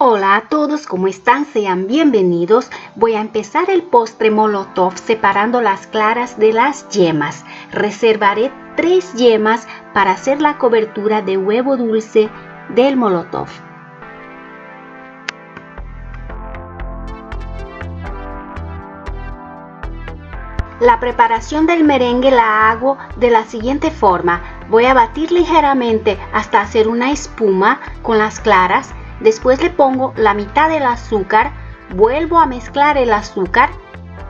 Hola a todos, ¿cómo están? Sean bienvenidos. Voy a empezar el postre Molotov separando las claras de las yemas. Reservaré 3 yemas para hacer la cobertura de huevo dulce del Molotov. La preparación del merengue la hago de la siguiente forma. Voy a batir ligeramente hasta hacer una espuma con las claras. Después le pongo la mitad del azúcar, vuelvo a mezclar el azúcar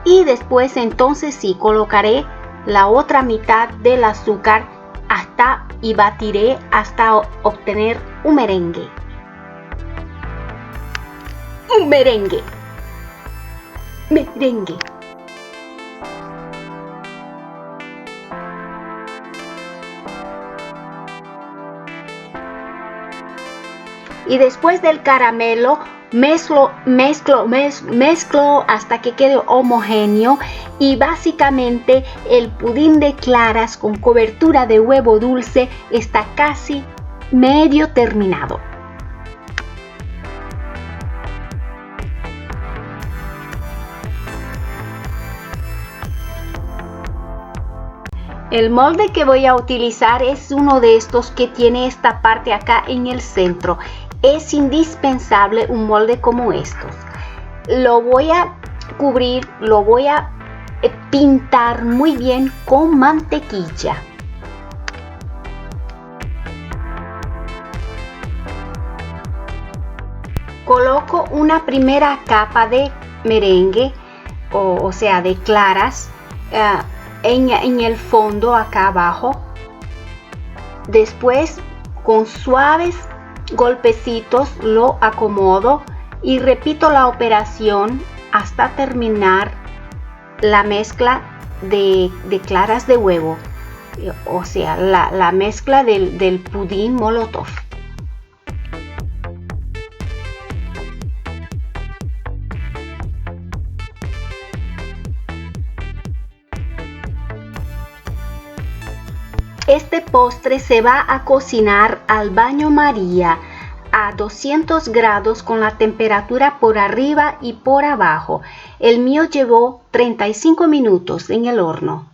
y después entonces sí colocaré la otra mitad del azúcar y batiré hasta obtener un merengue. Un merengue. Merengue. Y después del caramelo mezclo hasta que quede homogéneo y básicamente el pudín de claras con cobertura de huevo dulce está casi medio terminado. El molde que voy a utilizar es uno de estos que tiene esta parte acá en el centro. Es indispensable un molde como estos. Lo voy a cubrir, lo voy a pintar muy bien con mantequilla. Coloco una primera capa de merengue, o sea de claras, en el fondo acá abajo. Después con suaves golpecitos lo acomodo y repito la operación hasta terminar la mezcla de claras de huevo, o sea la mezcla del pudín Molotov. Este postre se va a cocinar al baño María a 200 grados con la temperatura por arriba y por abajo. El mío llevó 35 minutos en el horno.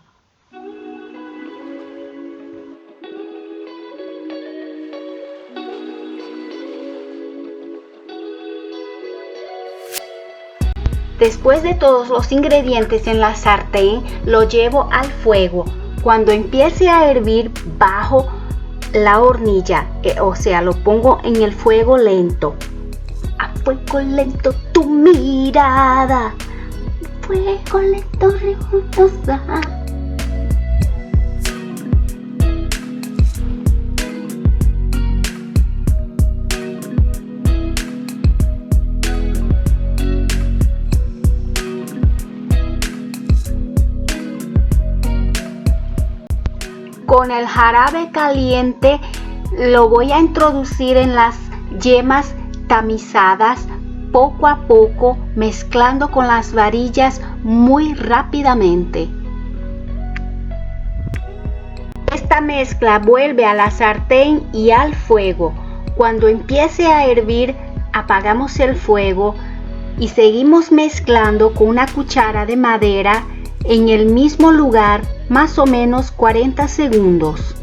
Después de todos los ingredientes en la sartén, lo llevo al fuego. Cuando empiece a hervir, bajo la hornilla, o sea, lo pongo en el fuego lento. A fuego lento tu mirada, fuego lento rigurosa. Con el jarabe caliente lo voy a introducir en las yemas tamizadas poco a poco, mezclando con las varillas muy rápidamente. Esta mezcla vuelve a la sartén y al fuego. Cuando empiece a hervir, apagamos el fuego y seguimos mezclando con una cuchara de madera en el mismo lugar más o menos 40 segundos.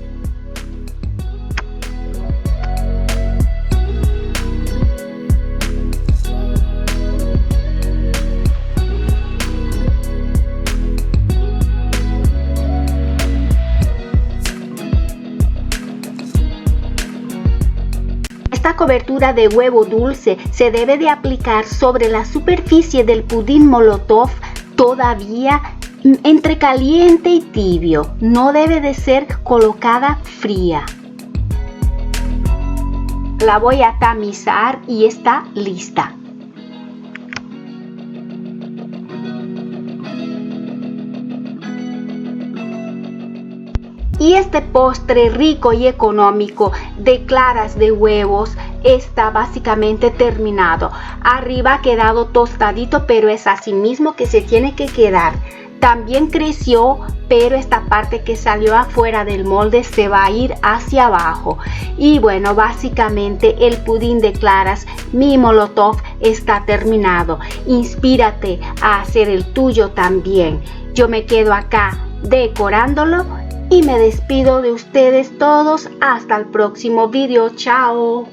Esta cobertura de huevo dulce se debe de aplicar sobre la superficie del pudín Molotov todavía entre caliente y tibio, no debe de ser colocada fría. La voy a tamizar y está lista. Y este postre rico y económico de claras de huevos está básicamente terminado. Arriba ha quedado tostadito, pero es así mismo que se tiene que quedar. también creció, pero esta parte que salió afuera del molde se va a ir hacia abajo. Y bueno, básicamente el pudín de claras, mi molotov, está terminado. Inspírate a hacer el tuyo también. Yo me quedo acá decorándolo y me despido de ustedes todos hasta el próximo video. Chao.